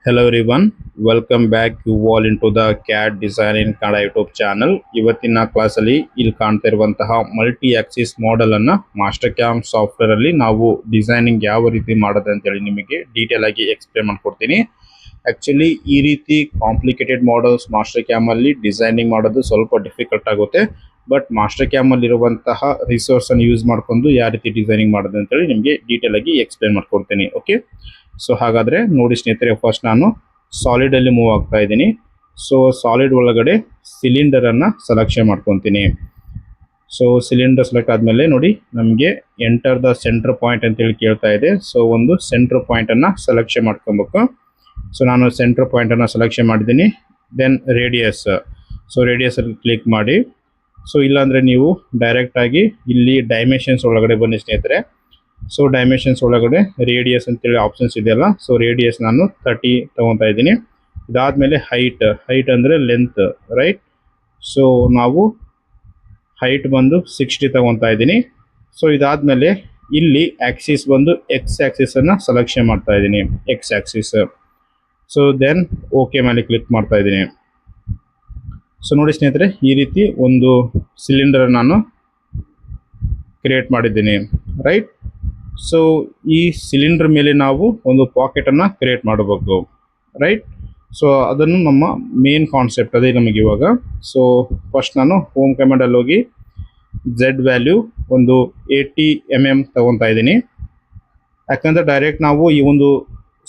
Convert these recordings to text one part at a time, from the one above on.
Hello everyone, welcome back you all into the CAD Design in Kannada YouTube channel. ಇವತ್ತಿನ ಕ್ಲಾಸಲ್ಲಿ ಇಲ್ಲಿ ಕಾಣ್ತಾ ಇರುವಂತಹ ಮಲ್ಟಿ ಆಕ್ಸಿಸ್ ಮಾಡೆಲ್ ಅನ್ನ ಮಾಸ್ಟರ್ ಕ್ಯಾಮ್ ಸಾಫ್ಟ್ವೇರ್ ಅಲ್ಲಿ ನಾವು ಡಿಸೈನಿಂಗ್ ಯಾವ ರೀತಿ ಮಾಡೋದು ಅಂತ ಹೇಳಿ ನಿಮಗೆ ಡೀಟೇಲ್ ಆಗಿ ಎಕ್ಸ್ಪ್ಲೇನ್ ಮಾಡ್ಕೊಡ್ತೀನಿ. ಆಕ್ಚುಲಿ ಈ ರೀತಿ ಕಾಂಪ್ಲಿಕೇಟೆಡ್ ಮಾಡೆಲ್ಸ್ ಮಾಸ್ಟರ್ ಕ್ಯಾಮ್ ಅಲ್ಲಿ ಡಿಸೈನಿಂಗ್ ಮಾಡೋದು ಸ್ವಲ್ಪ ಡಿಫಿಕಲ್ಟ್ ಆಗುತ್ತೆ. ಬಟ್ ಮಾಸ್ಟರ್ ಕ್ಯಾಮ್ ಅಲ್ಲಿ ಇರುವಂತಹ ರಿಸೋರ್ಸ್ ಅನ್ನು ಯೂಸ್ ಮಾಡ್ಕೊಂಡು ಯಾವ ರೀತಿ ಡಿಸೈನಿಂಗ್ ಮಾಡೋದು ಅಂತ ಹೇಳಿ ನಿಮಗೆ ಡೀಟೇಲ್ ಆಗಿ ಎಕ್ಸ್ಪ್ಲೇನ್ ಮಾಡ್ಕೊಡ್ತೀನಿ. ಓಕೆ, ಸೊ ಹಾಗಾದ್ರೆ ನೋಡಿ ಸ್ನೇಹಿತರೆ, ಫಸ್ಟ್ ನಾನು ಸಾಲಿಡ್ ಅಲ್ಲಿ ಮೂವ್ ಆಗ್ತಾ ಇದ್ದೀನಿ. ಸೊ ಸಾಲಿಡ್ ಒಳಗಡೆ ಸಿಲಿಂಡರ್ ಅನ್ನ ಸೆಲೆಕ್ಷನ್ ಮಾಡ್ಕೊತೀನಿ. ಸೊ ಸಿಲಿಂಡರ್ ಸೆಲೆಕ್ಟ್ ಆದ್ಮೇಲೆ ನೋಡಿ ನಮಗೆ ಎಂಟರ್ ದ ಸೆಂಟರ್ ಪಾಯಿಂಟ್ ಅಂತ ಹೇಳಿ ಕೇಳ್ತಾ ಇದೆ. ಸೊ ಒಂದು ಸೆಂಟರ್ ಪಾಯಿಂಟ್ ಅನ್ನ ಸೆಲೆಕ್ಷನ್ ಮಾಡ್ಕೊಬೇಕು. ಸೊ ನಾನು ಸೆಂಟರ್ ಪಾಯಿಂಟ್ ಅನ್ನ ಸೆಲೆಕ್ಷನ್ ಮಾಡಿದ್ದೀನಿ. ದೆನ್ ರೇಡಿಯಸ್, ಸೊ ರೇಡಿಯಸ್ ಅಲ್ಲಿ ಕ್ಲಿಕ್ ಮಾಡಿ. ಸೊ ಇಲ್ಲಾಂದ್ರೆ ನೀವು ಡೈರೆಕ್ಟ್ ಆಗಿ ಇಲ್ಲಿ ಡೈಮೆನ್ಷನ್ಸ್ ಒಳಗಡೆ ಬನ್ನಿ ಸ್ನೇಹಿತರೆ. ಸೊ ಡೈಮೆನ್ಷನ್ಸ್ ಒಳಗಡೆ ರೇಡಿಯಸ್ ಅಂತೇಳಿ ಆಪ್ಷನ್ಸ್ ಇದೆಯಲ್ಲ, ಸೊ ರೇಡಿಯಸ್ ನಾನು 30 ತಗೊತಾ ಇದ್ದೀನಿ. ಇದಾದ್ಮೇಲೆ ಹೈಟ್ ಅಂದರೆ ಲೆಂತ್, ರೈಟ್. ಸೊ ನಾವು ಹೈಟ್ ಬಂದು 60 ತಗೊತಾ ಇದ್ದೀನಿ. ಸೊ ಇದಾದ್ಮೇಲೆ ಇಲ್ಲಿ ಆಕ್ಸಿಸ್ ಬಂದು ಎಕ್ಸ್ ಆಕ್ಸಿಸ್ ಅನ್ನ ಸೆಲೆಕ್ಷನ್ ಮಾಡ್ತಾ ಇದ್ದೀನಿ, X axis. So then okay ಮೇಲೆ ಕ್ಲಿಕ್ ಮಾಡ್ತಾ ಇದ್ದೀನಿ. ಸೊ ನೋಡಿ ಸ್ನೇಹಿತರೆ, ಈ ರೀತಿ ಒಂದು ಸಿಲಿಂಡರ್ ನಾನು ಕ್ರಿಯೇಟ್ ಮಾಡಿದ್ದೀನಿ, ರೈಟ್. ಸೊ ಈ ಸಿಲಿಂಡರ್ ಮೇಲೆ ನಾವು ಒಂದು ಪಾಕೆಟ್ ಅನ್ನ ಕ್ರಿಯೇಟ್ ಮಾಡಬೇಕು, ರೈಟ್. ಸೊ ಅದನ್ನು ನಮ್ಮ ಮೇನ್ ಕಾನ್ಸೆಪ್ಟ್ ಅದೇ ನಮಗೆ ಇವಾಗ. ಸೊ ಫಸ್ಟ್ ನಾನು ಹೋಮ್ ಕಮಾಂಡ್ ಅಲ್ಲಿ ಹೋಗಿ Z ವ್ಯಾಲ್ಯೂ ಒಂದು 80 mm ತಗೊತಾ ಇದ್ದೀನಿ. ಯಾಕಂದ್ರೆ ಡೈರೆಕ್ಟ್ ನಾವು ಈ ಒಂದು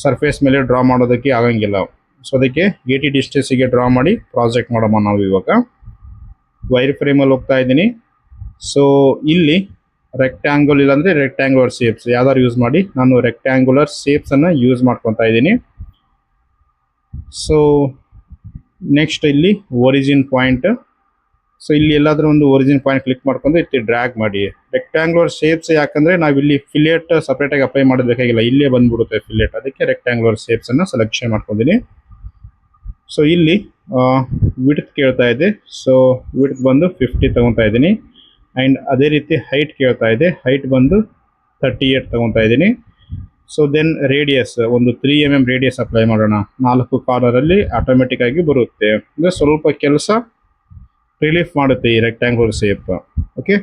ಸರ್ಫೇಸ್ ಮೇಲೆ ಡ್ರಾ ಮಾಡೋದಕ್ಕೆ ಆಗಂಗಿಲ್ಲ. ಸೊ ಅದಕ್ಕೆ 80 ಡಿಸ್ಟೆನ್ಸಿಗೆ ಡ್ರಾ ಮಾಡಿ ಪ್ರಾಜೆಕ್ಟ್ ಮಾಡೋಣ ನಾವು ಇವಾಗ. ವೈರ್ ಫ್ರೇಮಲ್ಲಿ ಹೋಗ್ತಾ ಇದ್ದೀನಿ. ಸೊ ಇಲ್ಲಿ ರೆಕ್ಟ್ಯಾಂಗಲ್ ಇಲ್ಲಾಂದರೆ ರೆಕ್ಟ್ಯಾಂಗುಲರ್ ಶೇಪ್ಸ್ ಯಾವ್ದಾದ್ರು ಯೂಸ್ ಮಾಡಿ. ನಾನು ರೆಕ್ಟ್ಯಾಂಗುಲರ್ ಶೇಪ್ಸನ್ನು ಯೂಸ್ ಮಾಡ್ಕೊತಾ ಇದ್ದೀನಿ. ಸೊ ನೆಕ್ಸ್ಟ್ ಇಲ್ಲಿ ಒರಿಜಿನ್ ಪಾಯಿಂಟ್. ಸೊ ಇಲ್ಲಿ ಎಲ್ಲಾದರೂ ಒಂದು ಒರಿಜಿನ್ ಪಾಯಿಂಟ್ ಕ್ಲಿಕ್ ಮಾಡ್ಕೊಂಡು ಇಲ್ಲಿ ಡ್ರ್ಯಾಗ್ ಮಾಡಿ. ರೆಕ್ಟ್ಯಾಂಗುಲರ್ ಶೇಪ್ಸ್ ಯಾಕಂದರೆ ನಾವಿಲ್ಲಿ ಫಿಲೆಟ್ ಸಪ್ರೇಟಾಗಿ ಅಪ್ಲೈ ಮಾಡಬೇಕಾಗಿಲ್ಲ, ಇಲ್ಲೇ ಬಂದ್ಬಿಡುತ್ತೆ ಫಿಲೆಟ್. ಅದಕ್ಕೆ ರೆಕ್ಟ್ಯಾಂಗುಲರ್ ಶೇಪ್ಸನ್ನು ಸೆಲೆಕ್ಷನ್ ಮಾಡ್ಕೊಂಡಿದ್ದೀನಿ. ಸೊ ಇಲ್ಲಿ ವಿಡ್ತ್ ಕೇಳ್ತಾ ಇದೆ. ಸೊ ವಿಡ್ತ್ ಬಂದು 50 ತಗೊತಾ ಇದ್ದೀನಿ. ಆ್ಯಂಡ್ ಅದೇ ರೀತಿ ಹೈಟ್ ಕೇಳ್ತಾ ಇದೆ. ಹೈಟ್ ಬಂದು 38 ತಗೊತಾ ಇದ್ದೀನಿ. ಸೊ ದೆನ್ ರೇಡಿಯಸ್ ಒಂದು 3 mm ರೇಡಿಯಸ್ ಅಪ್ಲೈ ಮಾಡೋಣ. 4 ಕಾರ್ನರಲ್ಲಿ ಆಟೋಮೆಟಿಕ್ ಆಗಿ ಬರುತ್ತೆ. ಅಂದರೆ ಸ್ವಲ್ಪ ಕೆಲಸ ರಿಲೀಫ್ ಮಾಡುತ್ತೆ ಈ ರೆಕ್ಟ್ಯಾಂಗುಲರ್ ಶೇಪ್. ಓಕೆ,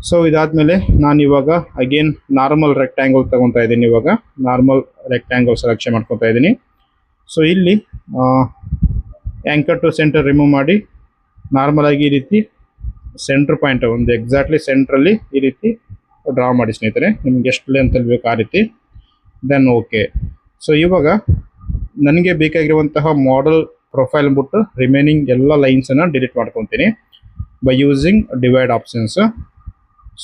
ಸೊ ಇದಾದಮೇಲೆ ನಾನು ಇವಾಗ ಅಗೇನ್ ನಾರ್ಮಲ್ ರೆಕ್ಟ್ಯಾಂಗಲ್ ತಗೊತಾ ಇದ್ದೀನಿ. ಇವಾಗ ನಾರ್ಮಲ್ ರೆಕ್ಟ್ಯಾಂಗಲ್ ಸೆಲೆಕ್ಷನ್ ಮಾಡ್ಕೊತಾ ಇದ್ದೀನಿ. ಸೊ ಇಲ್ಲಿ ಆ್ಯಂಕರ್ ಟು ಸೆಂಟರ್ ರಿಮೂವ್ ಮಾಡಿ ನಾರ್ಮಲ್ ಆಗಿ ಈ ರೀತಿ ಸೆಂಟ್ರ್ ಪಾಯಿಂಟ್ ಒಂದು ಎಕ್ಸಾಕ್ಟ್ಲಿ ಸೆಂಟ್ರಲ್ಲಿ ಈ ರೀತಿ ಡ್ರಾ ಮಾಡಿ ಸ್ನೇಹಿತರೆ, ನಿಮ್ಗೆ ಎಷ್ಟು ಲೆಂತಲ್ಲಿ ಬೇಕು ಆ ರೀತಿ. Then okay. ಸೊ ಇವಾಗ ನನಗೆ ಬೇಕಾಗಿರುವಂತಹ ಮಾಡೆಲ್ ಪ್ರೊಫೈಲ್ ಬಿಟ್ಟು ರಿಮೈನಿಂಗ್ ಎಲ್ಲ ಲೈನ್ಸನ್ನು ಡಿಲೀಟ್ ಮಾಡ್ಕೊತೀನಿ by using divide options.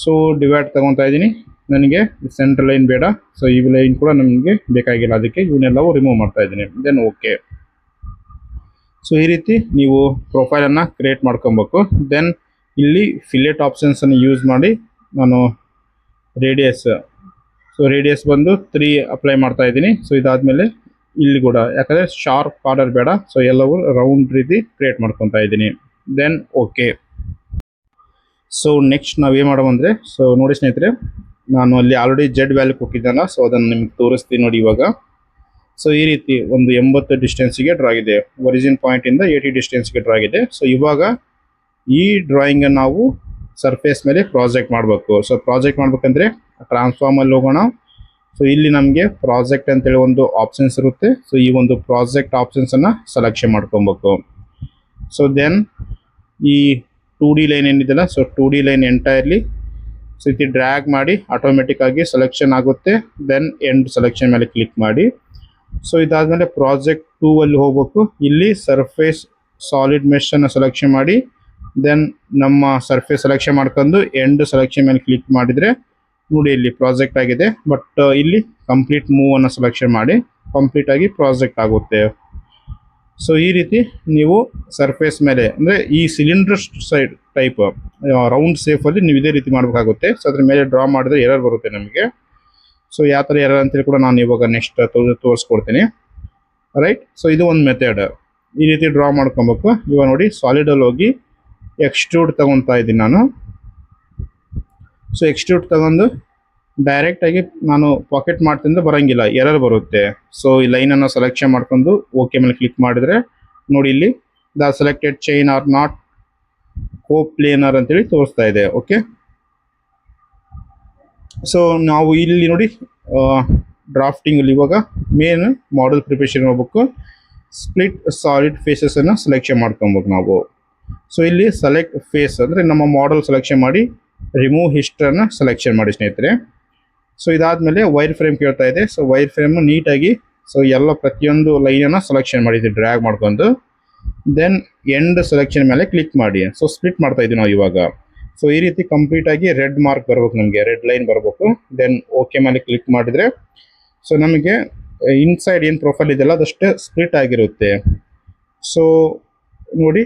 So divide ತಗೊತಾ ಇದ್ದೀನಿ. ನನಗೆ ಸೆಂಟ್ರ್ ಲೈನ್ ಬೇಡ. ಸೊ ಈ ಲೈನ್ ಕೂಡ ನನಗೆ ಬೇಕಾಗಿಲ್ಲ, ಅದಕ್ಕೆ ಇವನ್ನೆಲ್ಲವೂ ರಿಮೂವ್ ಮಾಡ್ತಾ ಇದ್ದೀನಿ. Then okay. ಸೊ ಈ ರೀತಿ ನೀವು ಪ್ರೊಫೈಲನ್ನು ಕ್ರಿಯೇಟ್ ಮಾಡ್ಕೊಬೇಕು. ದೆನ್ ಇಲ್ಲಿ ಫಿಲೆಟ್ ಆಪ್ಷನ್ಸನ್ನು ಯೂಸ್ ಮಾಡಿ ನಾನು ರೇಡಿಯಸ್, ಸೊ ರೇಡಿಯಸ್ ಬಂದು 3 ಅಪ್ಲೈ ಮಾಡ್ತಾ ಇದ್ದೀನಿ. ಸೊ ಇದಾದಮೇಲೆ ಇಲ್ಲಿ ಕೂಡ ಯಾಕಂದರೆ ಶಾರ್ಪ್ ಕಾರ್ನರ್ ಬೇಡ, ಸೊ ಎಲ್ಲವೂ ರೌಂಡ್ ರೀತಿ ಕ್ರಿಯೇಟ್ ಮಾಡ್ಕೊತಾ ಇದ್ದೀನಿ. Then okay. ಸೊ ನೆಕ್ಸ್ಟ್ ನಾವೇನು ಮಾಡೋವಂದರೆ, ಸೊ ನೋಡಿ ಸ್ನೇಹಿತರೆ, ನಾನು ಅಲ್ಲಿ ಆಲ್ರೆಡಿ Z ವ್ಯಾಲ್ಯೂ ಕೊಟ್ಟಿದ್ದಲ್ಲ, ಸೊ ಅದನ್ನು ನಿಮ್ಗೆ ತೋರಿಸ್ತೀನಿ ನೋಡಿ ಇವಾಗ. ಸೊ ಈ ರೀತಿ ಒಂದು 80 ಡಿಸ್ಟೆನ್ಸಿಗೆ ಡ್ರಾ ಆಗಿದೆ. ಒರಿಜಿನ್ ಪಾಯಿಂಟಿಂದ 80 ಡಿಸ್ಟೆನ್ಸ್ಗೆ ಡ್ರಾ ಆಗಿದೆ. ಸೊ ಇವಾಗ ಈ ಡ್ರಾಯಿಂಗನ್ನು ನಾವು ಸರ್ಫೇಸ್ ಮೇಲೆ ಪ್ರಾಜೆಕ್ಟ್ ಮಾಡಬೇಕು. ಸೊ ಪ್ರಾಜೆಕ್ಟ್ ಮಾಡಬೇಕಂದ್ರೆ ಟ್ರಾನ್ಸ್ಫಾರ್ಮಲ್ಲಿ ಹೋಗೋಣ. ಸೊ ಇಲ್ಲಿ ನಮಗೆ ಪ್ರಾಜೆಕ್ಟ್ ಅಂತೇಳಿ ಒಂದು ಆಪ್ಷನ್ಸ್ ಇರುತ್ತೆ. ಸೊ ಈ ಒಂದು ಪ್ರಾಜೆಕ್ಟ್ ಆಪ್ಷನ್ಸನ್ನು ಸೆಲೆಕ್ಷನ್ ಮಾಡ್ಕೊಬೇಕು. ಸೊ ದೆನ್ ಈ 2D ಲೈನ್ ಏನಿದೆಯಲ್ಲ, so 2D line entirely so ಇದು ಡ್ರ್ಯಾಗ್ ಮಾಡಿ ಆಟೋಮೆಟಿಕ್ ಆಗಿ ಸೆಲೆಕ್ಷನ್ ಆಗುತ್ತೆ. ದೆನ್ ಎಂಡ್ ಸೆಲೆಕ್ಷನ್ ಮೇಲೆ ಕ್ಲಿಕ್ ಮಾಡಿ. ಸೊ ಇದಾದಮೇಲೆ ಪ್ರಾಜೆಕ್ಟ್ 2 ಅಲ್ಲಿ ಹೋಗ್ಬೇಕು. ಇಲ್ಲಿ ಸರ್ಫೇಸ್ ಸಾಲಿಡ್ ಮೆಶನ್ನು ಸೆಲೆಕ್ಷನ್ ಮಾಡಿ ದೆನ್ ನಮ್ಮ ಸರ್ಫೇಸ್ ಸೆಲೆಕ್ಷನ್ ಮಾಡ್ಕೊಂಡು ಎಂಡ್ ಸೆಲೆಕ್ಷನ್ ಮೇಲೆ ಕ್ಲಿಕ್ ಮಾಡಿದರೆ ನೋಡಿ ಇಲ್ಲಿ ಪ್ರಾಜೆಕ್ಟ್ ಆಗಿದೆ. ಬಟ್ ಇಲ್ಲಿ ಕಂಪ್ಲೀಟ್ ಮೂವ್ ಅನ್ನು ಸೆಲೆಕ್ಷನ್ ಮಾಡಿ ಕಂಪ್ಲೀಟ್ ಆಗಿ ಪ್ರಾಜೆಕ್ಟ್ ಆಗುತ್ತೆ. ಸೊ ಈ ರೀತಿ ನೀವು ಸರ್ಫೇಸ್ ಮೇಲೆ ಅಂದರೆ ಈ ಸಿಲಿಂಡರ್ ಸೈಡ್ ಟೈಪ್ ರೌಂಡ್ ಸೇಫಲ್ಲಿ ನೀವು ಇದೇ ರೀತಿ ಮಾಡಬೇಕಾಗುತ್ತೆ. ಸೊ ಅದ್ರ ಮೇಲೆ ಡ್ರಾ ಮಾಡಿದ್ರೆ ಎರರ್ ಬರುತ್ತೆ ನಮಗೆ. ಸೊ ಯಾವ ಥರ ಎರರ್ ಅಂತೇಳಿ ಕೂಡ ನಾನು ಇವಾಗ ನೆಕ್ಸ್ಟ್ ತೋರಿಸ್ಕೊಡ್ತೀನಿ, ರೈಟ್. ಸೊ ಇದು ಒಂದು ಮೆಥಡ್, ಈ ರೀತಿ ಡ್ರಾ ಮಾಡ್ಕೊಬೇಕು. ಇವಾಗ ನೋಡಿ ಸಾಲಿಡಲ್ಲಿ ಹೋಗಿ ಎಕ್ಸ್ಟ್ರೂಡ್ ತಗೊತಾ ಇದ್ದೀನಿ ನಾನು. ಸೊ ಎಕ್ಸ್ಟ್ರೂಡ್ ತಗೊಂಡು ಡೈರೆಕ್ಟಾಗಿ ನಾನು ಪಾಕೆಟ್ ಮಾಡ್ತಿದ್ರೆ ಬರೋಂಗಿಲ್ಲ, ಎರರ್ ಬರುತ್ತೆ. ಸೊ ಈ ಲೈನನ್ನು ಸೆಲೆಕ್ಷನ್ ಮಾಡ್ಕೊಂಡು ಓಕೆ ಮೇಲೆ ಕ್ಲಿಕ್ ಮಾಡಿದರೆ ನೋಡಿ ಇಲ್ಲಿ the selected chain are not coplanar ಅಂತೇಳಿ ತೋರಿಸ್ತಾ ಇದೆ. ಓಕೆ, ಸೊ ನಾವು ಇಲ್ಲಿ ನೋಡಿ ಡ್ರಾಫ್ಟಿಂಗಲ್ಲಿ ಇವಾಗ ಮೇನ್ ಮಾಡೆಲ್ ಪ್ರಿಪರೇಷನ್ ಹೋಗ್ಬೇಕು, ಸ್ಪ್ಲಿಟ್ ಸಾಲಿಡ್ ಫೇಸಸನ್ನು ಸೆಲೆಕ್ಷನ್ ಮಾಡ್ಕೊಬೇಕು ನಾವು. ಸೊ ಇಲ್ಲಿ ಸೆಲೆಕ್ಟ್ ಫೇಸ್ ಅಂದರೆ ನಮ್ಮ ಮಾಡೆಲ್ ಸೆಲೆಕ್ಷನ್ ಮಾಡಿ ರಿಮೂವ್ ಹಿಸ್ಟ್ರನ್ನು ಸೆಲೆಕ್ಷನ್ ಮಾಡಿ ಸ್ನೇಹಿತರೆ. ಸೊ ಇದಾದಮೇಲೆ ವೈರ್ ಫ್ರೇಮ್ ಕೇಳ್ತಾ ಇದೆ. ಸೊ ವೈರ್ ಫ್ರೇಮ್ ನೀಟಾಗಿ ಸೊ ಎಲ್ಲ ಪ್ರತಿಯೊಂದು ಲೈನನ್ನು ಸೆಲೆಕ್ಷನ್ ಮಾಡಿದ್ವಿ ಡ್ರ್ಯಾಗ್ ಮಾಡ್ಕೊಂಡು. ದೆನ್ ಎಂಡ್ ಸೆಲೆಕ್ಷನ್ ಮೇಲೆ ಕ್ಲಿಕ್ ಮಾಡಿ. ಸೊ ಸ್ಪ್ಲಿಟ್ ಮಾಡ್ತಾ ಇದ್ದೀವಿ ನಾವು ಇವಾಗ. ಸೊ ಈ ರೀತಿ ಕಂಪ್ಲೀಟಾಗಿ ರೆಡ್ ಮಾರ್ಕ್ ಬರ್ಬೇಕು, ನಮಗೆ ರೆಡ್ ಲೈನ್ ಬರಬೇಕು. ದೆನ್ ಓಕೆ ಮೇಲೆ ಕ್ಲಿಕ್ ಮಾಡಿದರೆ ಸೊ ನಮಗೆ ಇನ್ಸೈಡ್ ಏನು ಪ್ರೊಫೈಲ್ ಇದೆಯಲ್ಲ ಅದಷ್ಟೇ ಸ್ಪ್ಲಿಟ್ ಆಗಿರುತ್ತೆ. ಸೊ ನೋಡಿ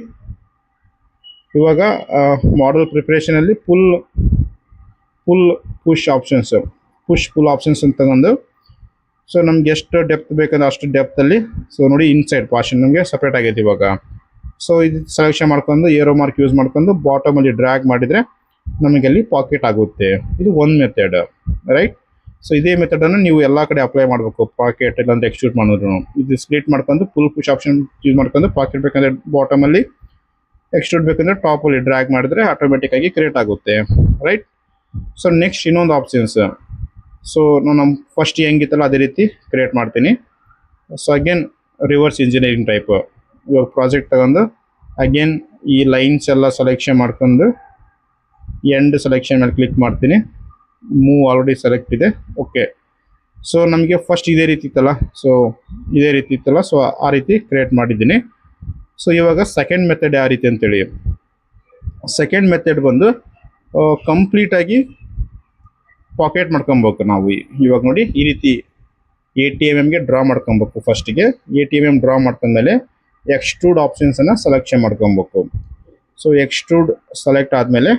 ಇವಾಗ ಮಾಡೆಲ್ ಪ್ರಿಪ್ರೇಷನಲ್ಲಿ pull push options, pull options ಅಂತ ತಗೊಂಡು ಸೊ ನಮ್ಗೆ ಎಷ್ಟು ಡೆಪ್ತ್ ಬೇಕಂದ್ರೆ ಅಷ್ಟು ಡೆಪ್ತಲ್ಲಿ ಸೊ ನೋಡಿ ಇನ್ಸೈಡ್ ಪಾರ್ಷನ್ ನಮಗೆ ಸಪ್ರೇಟ್ ಆಗೈತೆ ಇವಾಗ. ಸೊ ಇದು ಸೆಲೆಕ್ಷನ್ ಮಾಡ್ಕೊಂಡು ಏರೋ ಮಾರ್ಕ್ ಯೂಸ್ ಮಾಡ್ಕೊಂಡು ಬಾಟಮಲ್ಲಿ ಡ್ರ್ಯಾಗ್ ಮಾಡಿದರೆ ನಮಗೆ ಅಲ್ಲಿ ಪಾಕೆಟ್ ಆಗುತ್ತೆ. ಇದು ಒಂದು ಮೆಥಡ್, ರೈಟ್. ಸೊ ಇದೇ ಮೆಥಡನ್ನು ನೀವು ಎಲ್ಲ ಕಡೆ ಅಪ್ಲೈ ಮಾಡಬೇಕು, ಪಾಕೆಟ್ ಇಲ್ಲಾಂದ್ರೆ ಎಕ್ಸ್ಟ್ರೂಟ್ ಮಾಡಿದ್ರು. ಇದು ಸ್ಪ್ಲಿಟ್ ಮಾಡ್ಕೊಂಡು ಫುಲ್ ಪುಷ್ ಆಪ್ಷನ್ ಯೂಸ್ ಮಾಡ್ಕೊಂಡು ಪಾಕೆಟ್ ಬೇಕಂದ್ರೆ ಬಾಟಮಲ್ಲಿ, ಎಕ್ಸ್ಟ್ರೂಟ್ ಬೇಕಂದ್ರೆ ಟಾಪಲ್ಲಿ ಡ್ರ್ಯಾಗ್ ಮಾಡಿದ್ರೆ ಆಟೋಮೆಟಿಕ್ಕಾಗಿ ಕ್ರಿಯೇಟ್ ಆಗುತ್ತೆ, ರೈಟ್. ಸೊ ನೆಕ್ಸ್ಟ್ ಇನ್ನೊಂದು ಆಪ್ಷನ್ಸ್. ಸೊ ನಾನು ಫಸ್ಟ್ ಹೆಂಗಿತ್ತಲ್ಲ ಅದೇ ರೀತಿ ಕ್ರಿಯೇಟ್ ಮಾಡ್ತೀನಿ. So again reverse engineering type ಇವಾಗ ಪ್ರಾಜೆಕ್ಟ್ ತಗೊಂಡು ಅಗೇನ್ ಈ ಲೈನ್ಸ್ ಎಲ್ಲ ಸೆಲೆಕ್ಷನ್ ಮಾಡ್ಕೊಂಡು ಎಂಡ್ ಸೆಲೆಕ್ಷನ್ ಮೇಲೆ ಕ್ಲಿಕ್ ಮಾಡ್ತೀನಿ. ಮೂವ್ ಆಲ್ರೆಡಿ ಸೆಲೆಕ್ಟ್ ಇದೆ. ಓಕೆ, ಸೊ ನಮಗೆ ಫಸ್ಟ್ ಇದೇ ರೀತಿ ಇತ್ತಲ್ಲ, ಸೊ ಇದೇ ರೀತಿ ಇತ್ತಲ್ಲ, ಸೊ ಆ ರೀತಿ ಕ್ರಿಯೇಟ್ ಮಾಡಿದ್ದೀನಿ. ಸೊ ಇವಾಗ ಸೆಕೆಂಡ್ ಮೆಥಡ್ ಯಾವ ರೀತಿ ಅಂತೇಳಿ, ಸೆಕೆಂಡ್ ಮೆಥಡ್ ಬಂದು ಕಂಪ್ಲೀಟಾಗಿ ಪಾಕೆಟ್ ಮಾಡ್ಕೊಬೇಕು ನಾವು. ಇವಾಗ ನೋಡಿ ಈ ರೀತಿ ATMMಗೆ ಡ್ರಾ ಮಾಡ್ಕೊಬೇಕು. ಫಸ್ಟಿಗೆ ATMM ಡ್ರಾ ಮಾಡ್ಕೊಂಡ್ಮೇಲೆ ಎಕ್ಸ್ಟ್ರೂಡ್ ಆಪ್ಷನ್ಸನ್ನು ಸೆಲೆಕ್ಷನ್ ಮಾಡ್ಕೊಬೇಕು. ಸೊ ಎಕ್ಸ್ಟ್ರೂಡ್ ಸೆಲೆಕ್ಟ್ ಆದಮೇಲೆ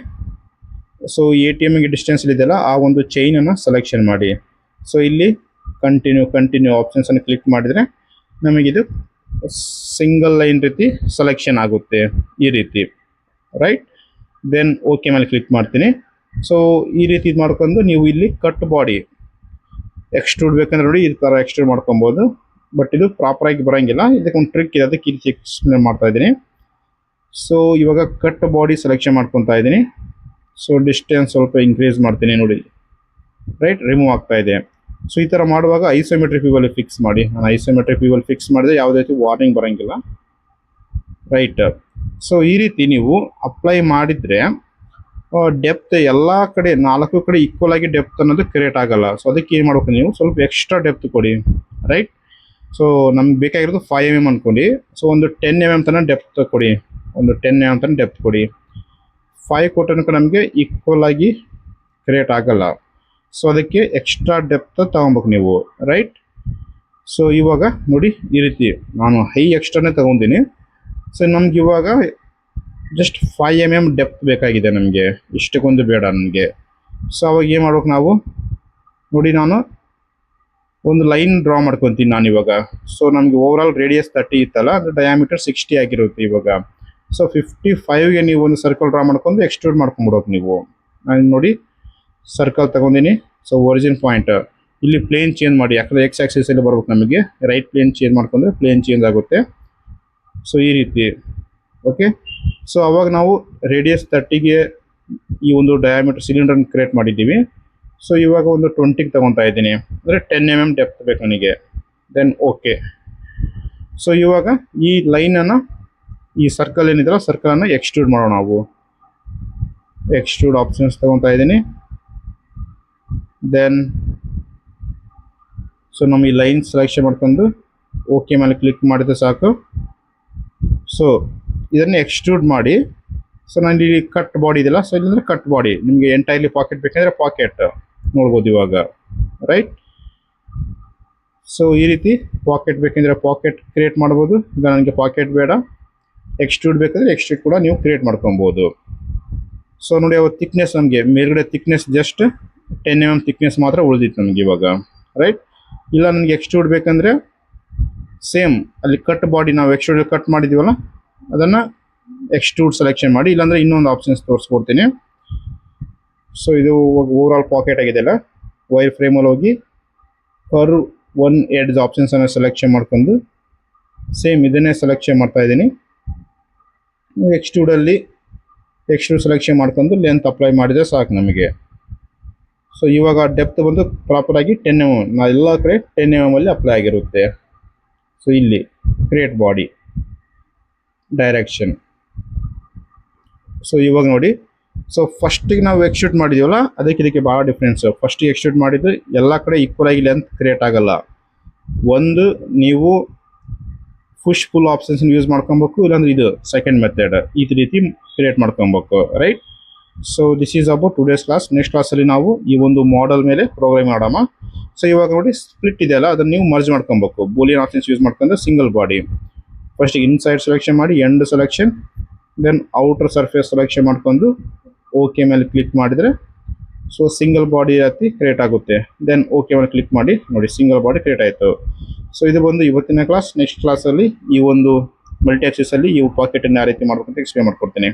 ಸೊ ATMಗೆ ಡಿಸ್ಟೆನ್ಸ್ ಇದೆಯಲ್ಲ ಆ ಒಂದು ಚೈನನ್ನು ಸೆಲೆಕ್ಷನ್ ಮಾಡಿ. ಸೊ ಇಲ್ಲಿ ಕಂಟಿನ್ಯೂ ಆಪ್ಷನ್ಸನ್ನು ಕ್ಲಿಕ್ ಮಾಡಿದರೆ ನಮಗಿದು ಸಿಂಗಲ್ ಲೈನ್ ರೀತಿ ಸೆಲೆಕ್ಷನ್ ಆಗುತ್ತೆ ಈ ರೀತಿ, ರೈಟ್. ದೆನ್ ಓಕೆ ಮೇಲೆ ಕ್ಲಿಕ್ ಮಾಡ್ತೀನಿ. ಸೊ ಈ ರೀತಿ ಇದು ಮಾಡ್ಕೊಂಡು ನೀವು ಇಲ್ಲಿ ಕಟ್ ಬಾಡಿ ಎಕ್ಸ್ಟ್ರೂಡ್ ಬೇಕಂದ್ರೆ ನೋಡಿ ಈ ಥರ ಎಕ್ಸ್ಟ್ರೂಡ್ ಮಾಡ್ಕೊಬೋದು. ಬಟ್ ಇದು ಪ್ರಾಪರಾಗಿ ಬರೋಂಗಿಲ್ಲ, ಇದಕ್ಕೆ ಒಂದು ಟ್ರಿಕ್ ಇದೆ, ಅದಕ್ಕೆ ಇಲ್ಲಿ ಎಕ್ಸ್ಪ್ಲೇನ್ ಮಾಡ್ತಾ ಇದ್ದೀನಿ. ಸೊ ಇವಾಗ ಕಟ್ ಬಾಡಿ ಸೆಲೆಕ್ಷನ್ ಮಾಡ್ಕೊತಾ ಇದ್ದೀನಿ. ಸೊ ಡಿಸ್ಟೆನ್ಸ್ ಸ್ವಲ್ಪ ಇನ್ಕ್ರೀಸ್ ಮಾಡ್ತೀನಿ ನೋಡಿ, ರೈಟ್. ರಿಮೂವ್ ಆಗ್ತಾ ಇದೆ. ಸೊ ಈ ಥರ ಮಾಡುವಾಗ ಐಸೋಮೆಟ್ರಿಕ್ ವ್ಯೂವಲ್ಲಿ ಫಿಕ್ಸ್ ಮಾಡಿ. ನಾನು ಐಸೋಮೆಟ್ರಿಕ್ ವ್ಯೂವಲ್ಲಿ ಫಿಕ್ಸ್ ಮಾಡಿದ್ರೆ ಯಾವುದೇ ರೀತಿ ವಾರ್ನಿಂಗ್ ಬರೋಂಗಿಲ್ಲ, ರೈಟ್. ಸೊ ಈ ರೀತಿ ನೀವು ಅಪ್ಲೈ ಮಾಡಿದರೆ ಡೆಪ್ತ್ ಎಲ್ಲ ಕಡೆ 4 ಕಡೆ ಈಕ್ವಲ್ ಆಗಿ ಡೆಪ್ತ್ ಅನ್ನೋದು ಕ್ರಿಯೇಟ್ ಆಗಲ್ಲ. ಸೊ ಅದಕ್ಕೆ ಏನು ಮಾಡ್ಬೇಕು, ನೀವು ಸ್ವಲ್ಪ ಎಕ್ಸ್ಟ್ರಾ ಡೆಪ್ತ್ ಕೊಡಿ, ರೈಟ್. ಸೊ ನಮ್ಗೆ ಬೇಕಾಗಿರೋದು 5 mm ಅಂದ್ಕೊಂಡು, ಸೊ ಒಂದು 10 mm ತನಕ ಡೆಪ್ತ್ ಕೊಡಿ, ಒಂದು 10 mm ತನಕ ಡೆಪ್ತ್ ಕೊಡಿ. 5 ಕೊಟ್ಟನಕ ನಮಗೆ ಈಕ್ವಲ್ ಆಗಿ ಕ್ರಿಯೇಟ್ ಆಗಲ್ಲ. ಸೊ ಅದಕ್ಕೆ ಎಕ್ಸ್ಟ್ರಾ ಡೆಪ್ತ್ ತಗೊಬೇಕು ನೀವು, ರೈಟ್. ಸೊ ಇವಾಗ ನೋಡಿ ಈ ರೀತಿ ನಾನು ಹೈ ಎಕ್ಸ್ಟ್ರಾನೇ ತಗೊಂಡಿನಿ. ಸೊ ನಮ್ಗೆ ಇವಾಗ ಜಸ್ಟ್ 5 mm ಡೆಪ್ತ್ ಬೇಕಾಗಿದೆ ನಮಗೆ, ಇಷ್ಟಕ್ಕೊಂದು ಬೇಡ ನನಗೆ. ಸೊ ಅವಾಗ ಏನು ಮಾಡ್ಬೇಕು ನಾವು ನೋಡಿ, ನಾನು ಒಂದು ಲೈನ್ ಡ್ರಾ ಮಾಡ್ಕೊತೀನಿ ನಾನು ಇವಾಗ. ಸೊ ನಮಗೆ ಓವರಾಲ್ ರೇಡಿಯಸ್ 30 ಇತ್ತಲ್ಲ, ಅದು ಡಯಾಮೀಟರ್ 60 ಆಗಿರುತ್ತೆ ಇವಾಗ. ಸೊ 55ಗೆ ನೀವು ಒಂದು ಸರ್ಕಲ್ ಡ್ರಾ ಮಾಡ್ಕೊಂಡು ಎಕ್ಸ್ಟ್ರೂಡ್ ಮಾಡ್ಕೊಂಡ್ಬಿಡೋಕೆ ನೀವು. ನಾನು ನೋಡಿ ಸರ್ಕಲ್ ತಗೊಂಡಿನಿ. ಸೊ ಒರಿಜಿನ್ ಪಾಯಿಂಟ್ ಇಲ್ಲಿ ಪ್ಲೇನ್ ಚೇಂಜ್ ಮಾಡಿ, ಯಾಕಂದರೆ ಎಕ್ಸ್ ಆಕ್ಸಿಸಲ್ಲಿ ಬರ್ಬೇಕು ನಮಗೆ. ರೈಟ್ ಪ್ಲೇನ್ ಚೇಂಜ್ ಮಾಡ್ಕೊಂಡ್ರೆ ಪ್ಲೇನ್ ಚೇಂಜ್ ಆಗುತ್ತೆ. ಸೊ ಈ ರೀತಿ, ಓಕೆ. ಸೊ ಅವಾಗ ನಾವು ರೇಡಿಯಸ್ 30ಗೆ ಈ ಒಂದು ಡಯಾಮೀಟರ್ ಸಿಲಿಂಡರ್ನ ಕ್ರಿಯೇಟ್ ಮಾಡಿದ್ದೀವಿ. ಸೊ ಇವಾಗ ಒಂದು 20ಗೆ ತಗೊತಾ ಇದ್ದೀನಿ, ಅಂದರೆ 10 mm ಡೆಪ್ತ್ ಬೇಕು ನನಗೆ. Then okay. ಸೊ ಇವಾಗ ಈ ಲೈನನ್ನು, ಈ ಸರ್ಕಲ್ ಏನಿದೆಯಲ್ಲ ಸರ್ಕಲನ್ನು ಎಕ್ಸ್ಟ್ರೂಡ್ ಮಾಡೋಣ ನಾವು. ಎಕ್ಸ್ಟ್ರೂಡ್ ಆಪ್ಷನ್ಸ್ ತಗೊತಾ ಇದ್ದೀನಿ. ದೆನ್ ಸೊ ನಮ್ಮ ಈ ಲೈನ್ ಸೆಲೆಕ್ಷನ್ ಮಾಡ್ಕೊಂಡು ಓಕೆ ಮೇಲೆ ಕ್ಲಿಕ್ ಮಾಡಿದ್ರೆ ಸಾಕು. ಸೊ ಇದನ್ನು ಎಕ್ಸ್ಟ್ರೂಡ್ ಮಾಡಿ. ಸೊ ನಾನು ಇಲ್ಲಿ ಕಟ್ ಬಾಡಿ ಇದೆಯಲ್ಲ, ಸೊ ಇಲ್ಲಂದರೆ ಕಟ್ ಬಾಡಿ, ನಿಮಗೆ ಎಂಟೈರ್ಲಿ ಪಾಕೆಟ್ ಬೇಕಂದರೆ ಪಾಕೆಟ್ ನೋಡ್ಬೋದು ಇವಾಗ, ರೈಟ್. ಸೊ ಈ ರೀತಿ ಪಾಕೆಟ್ ಬೇಕಂದರೆ ಪಾಕೆಟ್ ಕ್ರಿಯೇಟ್ ಮಾಡ್ಬೋದು. ಈಗ ನನಗೆ ಪಾಕೆಟ್ ಬೇಡ, ಎಕ್ಸ್ಟ್ರೂಡ್ ಬೇಕಂದರೆ ಎಕ್ಸ್ಟ್ರೂಡ್ ಕೂಡ ನೀವು ಕ್ರಿಯೇಟ್ ಮಾಡ್ಕೊಬೋದು. ಸೊ ನೋಡಿ ಅವ ಥಿಕ್ನೆಸ್, ನಮಗೆ ಮೇಲ್ಗಡೆ ಥಿಕ್ನೆಸ್ ಜಸ್ಟ್ 10 mm ಥಿಕ್ನೆಸ್ ಮಾತ್ರ ಉಳಿದಿತ್ತು ನಮಗೆ ಇವಾಗ, ರೈಟ್. ಇಲ್ಲ ನನಗೆ ಎಕ್ಸ್ಟ್ರೂಡ್ ಬೇಕಂದರೆ ಸೇಮ್ ಅಲ್ಲಿ ಕಟ್ ಬಾಡಿ ನಾವು ಎಕ್ಸ್ಟ್ರೂಡ್ ಕಟ್ ಮಾಡಿದ್ದೀವಲ್ಲ ಅದನ್ನು ಎಕ್ಸ್ಟ್ರೂಡ್ ಸೆಲೆಕ್ಷನ್ ಮಾಡಿ, ಇಲ್ಲಾಂದರೆ ಇನ್ನೊಂದು ಆಪ್ಷನ್ಸ್ ತೋರಿಸ್ಕೊಡ್ತೀನಿ. ಸೊ ಇದು ಓವರಾಲ್ ಪಾಕೆಟ್ ಆಗಿದೆಯಲ್ಲ, ವೈರ್ ಫ್ರೇಮಲ್ಲಿ ಹೋಗಿ ಕರ್ವ್ ಒನ್ ಎಡ್ಜ್ ಆಪ್ಷನ್ಸನ್ನು ಸೆಲೆಕ್ಷನ್ ಮಾಡ್ಕೊಂಡು ಸೇಮ್ ಇದನ್ನೇ ಸೆಲೆಕ್ಷನ್ ಮಾಡ್ತಾ ಇದ್ದೀನಿ. ಎಕ್ಸ್ಟ್ರೂಡಲ್ಲಿ ಎಕ್ಸ್ಟ್ರೂಡ್ ಸೆಲೆಕ್ಷನ್ ಮಾಡ್ಕೊಂಡು ಲೆಂತ್ ಅಪ್ಲೈ ಮಾಡಿದರೆ ಸಾಕು ನಮಗೆ. ಸೊ ಇವಾಗ ಡೆಪ್ತ್ ಬಂದು ಪ್ರಾಪರಾಗಿ 10 mm, ನಾ ಎಲ್ಲ ಕಡೆ 10 mm ಅಲ್ಲಿ ಅಪ್ಲೈ ಆಗಿರುತ್ತೆ. ಸೊ ಇಲ್ಲಿ ಕ್ರಿಯೇಟ್ ಬಾಡಿ ಡೈರೆಕ್ಷನ್. ಸೊ ಇವಾಗ ನೋಡಿ, ಸೊ ಫಸ್ಟಿಗೆ ನಾವು ಎಕ್ಸ್ಟ್ರೂಡ್ ಮಾಡಿದ್ದೀವಲ್ಲ ಅದಕ್ಕೆ ಇದಕ್ಕೆ ಭಾಳ ಡಿಫ್ರೆನ್ಸು. ಫಸ್ಟಿಗೆ ಎಕ್ಸ್ಟ್ರೂಡ್ ಮಾಡಿದ್ದು ಎಲ್ಲ ಕಡೆ ಈಕ್ವಲ್ ಆಗಿ ಲೆಂತ್ ಕ್ರಿಯೇಟ್ ಆಗಲ್ಲ. ಒಂದು ನೀವು ಪುಷ್ ಪುಲ್ ಆಪ್ಷನ್ಸ್ ಯೂಸ್ ಮಾಡ್ಕೊಬೇಕು, ಇಲ್ಲಾಂದ್ರೆ ಇದು ಸೆಕೆಂಡ್ ಮೆಥಡ್ ಈ ರೀತಿ ಕ್ರಿಯೇಟ್ ಮಾಡ್ಕೊಬೇಕು, right. So this is about today's class. Next ಕ್ಲಾಸಲ್ಲಿ ನಾವು ಈ ಒಂದು ಮಾಡೆಲ್ ಮೇಲೆ ಪ್ರೋಗ್ರಾಮ್ ಮಾಡೋಣ. ಸೊ ಇವಾಗ ನೋಡಿ ಸ್ಪ್ಲಿಟ್ ಇದೆಯಲ್ಲ ಅದನ್ನು ನೀವು ಮರ್ಜ್ ಮಾಡ್ಕೊಬೇಕು. ಬೂಲಿಯನ್ ಆಪ್ಷನ್ಸ್ ಯೂಸ್ ಮಾಡ್ಕೊಂಡು ಸಿಂಗಲ್ ಬಾಡಿ ಫಸ್ಟಿಗೆ ಇನ್ಸೈಡ್ ಸೆಲೆಕ್ಷನ್ ಮಾಡಿ, end selection, then outer surface selection ಮಾಡ್ಕೊಂಡು ಓಕೆ ಮೇಲೆ ಕ್ಲಿಕ್ ಮಾಡಿದರೆ ಸೊ ಸಿಂಗಲ್ ಬಾಡಿ ರೀತಿ ಕ್ರಿಯೇಟ್ ಆಗುತ್ತೆ. ದೆನ್ ಓಕೆ ಮೇಲೆ ಕ್ಲಿಕ್ ಮಾಡಿ ನೋಡಿ ಸಿಂಗಲ್ ಬಾಡಿ ಕ್ರಿಯೇಟ್ ಆಯಿತು. ಸೊ ಇದು ಬಂದು ಇವತ್ತಿನ ಕ್ಲಾಸ್. ನೆಕ್ಸ್ಟ್ ಕ್ಲಾಸಲ್ಲಿ ಈ ಒಂದು ಮಲ್ಟಿ ಆಕ್ಸಿಸಲ್ಲಿ ಈ ಪಾಕೆಟನ್ನು ಯಾವ ರೀತಿ ಮಾಡಬೇಕು ಅಂತ ಎಕ್ಸ್ಪ್ಲೇನ್ ಮಾಡ್ಕೊಡ್ತೀನಿ.